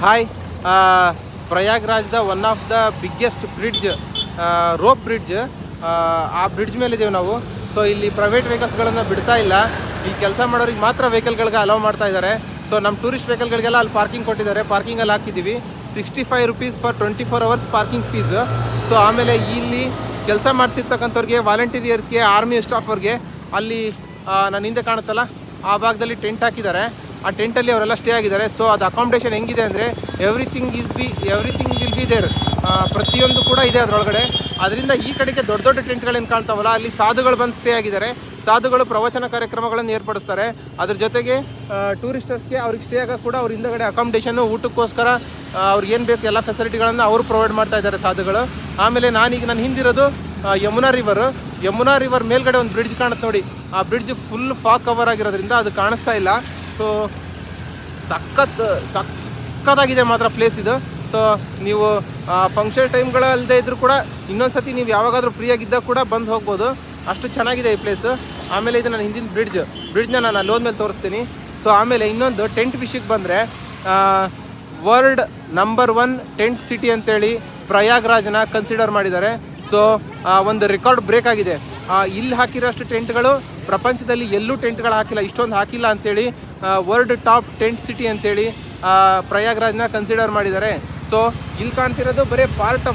Hi, ಪ್ರಯಾಗ್ರಾಜ್ದ one of the biggest bridge, rope bridge, ಆ bridge ಮೇಲಿದ್ದೇವೆ ನಾವು. ಸೊ ಇಲ್ಲಿ ಪ್ರೈವೇಟ್ ವೆಹಿಕಲ್ಸ್ಗಳನ್ನು ಬಿಡ್ತಾ ಇಲ್ಲ, ಇಲ್ಲಿ ಕೆಲಸ ಮಾಡೋರಿಗೆ ಮಾತ್ರ ವೆಹಿಕಲ್ಗಳಿಗೆ ಅಲೌ ಮಾಡ್ತಾ ಇದ್ದಾರೆ. ಸೊ ನಮ್ಮ ಟೂರಿಸ್ಟ್ ವೆಹಿಕಲ್ಗಳಿಗೆಲ್ಲ ಅಲ್ಲಿ ಪಾರ್ಕಿಂಗ್ ಕೊಟ್ಟಿದ್ದಾರೆ, ಪಾರ್ಕಿಂಗಲ್ಲಿ ಹಾಕಿದ್ದೀವಿ. 65 rupees for 24 hours parking fees. So ಆಮೇಲೆ ಇಲ್ಲಿ ಕೆಲಸ ಮಾಡ್ತಿರ್ತಕ್ಕಂಥವ್ರಿಗೆ, ವಾಲಂಟಿಯರ್ಸ್ಗೆ, ಆರ್ಮಿ ಸ್ಟಾಫ್ಗೆ ಅಲ್ಲಿ ನನ್ನ ಹಿಂದೆ ಕಾಣುತ್ತಲ್ಲ ಆ ಭಾಗದಲ್ಲಿ ಟೆಂಟ್ ಹಾಕಿದ್ದಾರೆ. ಆ ಟೆಂಟಲ್ಲಿ ಅವರೆಲ್ಲ ಸ್ಟೇ ಆಗಿದ್ದಾರೆ. ಸೊ ಅದು ಅಕಾಮಿಡೇಷನ್ ಹೆಂಗಿದೆ ಅಂದರೆ ಎವ್ರಿಥಿಂಗ್ ವಿಲ್ ಬಿ ದೇರ್, ಪ್ರತಿಯೊಂದು ಕೂಡ ಇದೆ ಅದರೊಳಗಡೆ. ಅದರಿಂದ ಈ ಕಡೆಗೆ ದೊಡ್ಡ ದೊಡ್ಡ ಟೆಂಟ್ಗಳೇನು ಕಾಣ್ತಾವಲ್ಲ ಅಲ್ಲಿ ಸಾಧುಗಳು ಬಂದು ಸ್ಟೇ ಆಗಿದ್ದಾರೆ. ಸಾಧುಗಳು ಪ್ರವಚನ ಕಾರ್ಯಕ್ರಮಗಳನ್ನು ಏರ್ಪಡಿಸ್ತಾರೆ. ಅದ್ರ ಜೊತೆಗೆ ಟೂರಿಸ್ಟರ್ಸ್ಗೆ ಅವ್ರಿಗೆ ಸ್ಟೇ ಆಗೋಕ್ಕೆ ಕೂಡ ಅವ್ರ ಹಿಂದಗಡೆ ಅಕಾಮಿಡೇಷನ್ನು, ಊಟಕ್ಕೋಸ್ಕರ ಅವ್ರಿಗೆ ಏನು ಬೇಕು ಎಲ್ಲ ಫೆಸಿಲಿಟಿಗಳನ್ನು ಅವರು ಪ್ರೊವೈಡ್ ಮಾಡ್ತಾ ಇದ್ದಾರೆ ಸಾಧುಗಳು. ಆಮೇಲೆ ನಾನೀಗ ನನ್ನ ಹಿಂದಿರೋದು ಯಮುನಾ ರಿವರ್ ಮೇಲ್ಗಡೆ ಒಂದು ಬ್ರಿಡ್ಜ್ ಕಾಣುತ್ತೆ ನೋಡಿ. ಆ ಬ್ರಿಡ್ಜ್ ಫುಲ್ ಫಾಗ್ ಕವರ್ ಆಗಿರೋದ್ರಿಂದ ಅದು ಕಾಣಿಸ್ತಾ ಇಲ್ಲ. ಸೊ ಸಕ್ಕತ್ತಾಗಿದೆ ಮಾತ್ರ ಪ್ಲೇಸ್ ಇದು. ಸೊ ನೀವು ಫಂಕ್ಷನ್ ಟೈಮ್ಗಳಲ್ಲದೆ ಇದ್ದರೂ ಕೂಡ ಇನ್ನೊಂದು ಸತಿ ನೀವು ಯಾವಾಗಾದರೂ ಫ್ರೀಯಾಗಿದ್ದಾಗ ಕೂಡ ಬಂದು ಹೋಗ್ಬೋದು, ಅಷ್ಟು ಚೆನ್ನಾಗಿದೆ ಈ ಪ್ಲೇಸು. ಆಮೇಲೆ ಇದು ನನ್ನ ಹಿಂದಿನ ಬ್ರಿಡ್ಜ್ನ ನಾನು ಅಲ್ಲಿ ಹೋದ್ಮೇಲೆ ತೋರಿಸ್ತೀನಿ. ಸೊ ಆಮೇಲೆ ಇನ್ನೊಂದು ಟೆಂಟ್ ವಿಷಯಕ್ಕೆ ಬಂದರೆ, ವರ್ಲ್ಡ್ ನಂಬರ್ 1 ಟೆಂಟ್ ಸಿಟಿ ಅಂತೇಳಿ ಪ್ರಯಾಗ್ರಾಜ್ನ ಕನ್ಸಿಡರ್ ಮಾಡಿದ್ದಾರೆ. ಸೊ ಒಂದು ರೆಕಾರ್ಡ್ ಬ್ರೇಕ್ ಆಗಿದೆ. ಇಲ್ಲಿ ಹಾಕಿರೋಷ್ಟು ಟೆಂಟ್ಗಳು ಪ್ರಪಂಚದಲ್ಲಿ ಎಲ್ಲೂ ಟೆಂಟ್ಗಳು ಹಾಕಿಲ್ಲ, ಇಷ್ಟೊಂದು ಹಾಕಿಲ್ಲ ಅಂಥೇಳಿ ವರ್ಲ್ಡ್ ಟಾಪ್ ಟೆಂಟ್ ಸಿಟಿ ಅಂತೇಳಿ ಪ್ರಯಾಗ್ರಾಜ್ನ ಕನ್ಸಿಡರ್ ಮಾಡಿದ್ದಾರೆ. ಸೊ ಇಲ್ಲಿ ಕಾಣ್ತಿರೋದು ಬರೀ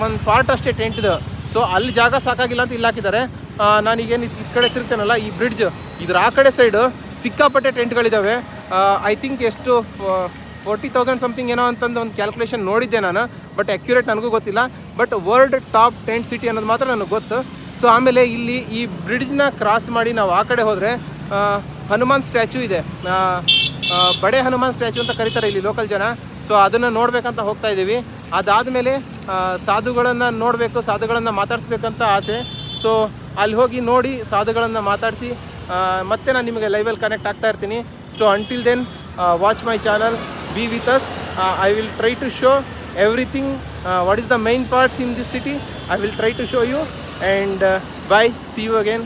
ಒಂದು ಪಾರ್ಟ್ ಅಷ್ಟೇ ಟೆಂಟ್ದು. ಸೊ ಅಲ್ಲಿ ಜಾಗ ಸಾಕಾಗಿಲ್ಲ ಅಂತ ಇಲ್ಲಿ ಹಾಕಿದ್ದಾರೆ. ನಾನೀಗೇನು ಈ ಕಡೆ ತಿರ್ತಾನಲ್ಲ ಈ ಬ್ರಿಡ್ಜ್, ಇದ್ರ ಆ ಕಡೆ ಸೈಡು ಸಿಕ್ಕಾಪಟ್ಟೆ ಟೆಂಟ್ಗಳಿದ್ದಾವೆ. ಐ ಥಿಂಕ್ ಎಷ್ಟು 40,000 ಸಮಥಿಂಗ್ ಏನೋ ಅಂತಂದು ಒಂದು ಕ್ಯಾಲ್ಕುಲೇಷನ್ ನೋಡಿದ್ದೆ ನಾನು, ಬಟ್ ಅಕ್ಯುರೇಟ್ ನನಗೂ ಗೊತ್ತಿಲ್ಲ. But world top tent city ಅನ್ನೋದು ಮಾತ್ರ ನನಗೆ ಗೊತ್ತು. ಸೊ ಆಮೇಲೆ ಇಲ್ಲಿ ಈ ಬ್ರಿಡ್ಜ್ನ ಕ್ರಾಸ್ ಮಾಡಿ ನಾವು ಆ ಕಡೆ ಹೋದರೆ ಹನುಮಾನ್ ಸ್ಟ್ಯಾಚ್ಯೂ ಇದೆ, ಬಡೆ ಹನುಮಾನ್ ಸ್ಟ್ಯಾಚ್ಯೂ ಅಂತ ಕರೀತಾರೆ ಇಲ್ಲಿ ಲೋಕಲ್ ಜನ. ಸೊ ಅದನ್ನು ನೋಡಬೇಕಂತ ಹೋಗ್ತಾ ಇದ್ದೀವಿ. ಅದಾದಮೇಲೆ ಸಾಧುಗಳನ್ನು ನೋಡಬೇಕು, ಸಾಧುಗಳನ್ನು ಮಾತಾಡಿಸ್ಬೇಕಂತ ಆಸೆ. ಸೊ ಅಲ್ಲಿ ಹೋಗಿ ನೋಡಿ ಸಾಧುಗಳನ್ನು ಮಾತಾಡಿಸಿ ಮತ್ತೆ ನಾನು ನಿಮಗೆ ಲೈವಲ್ಲಿ ಕನೆಕ್ಟ್ ಆಗ್ತಾ ಇರ್ತೀನಿ. So until then watch my channel, be with us. I will try to show everything, what is the main parts in this city. I will try to show you, and bye, see you again.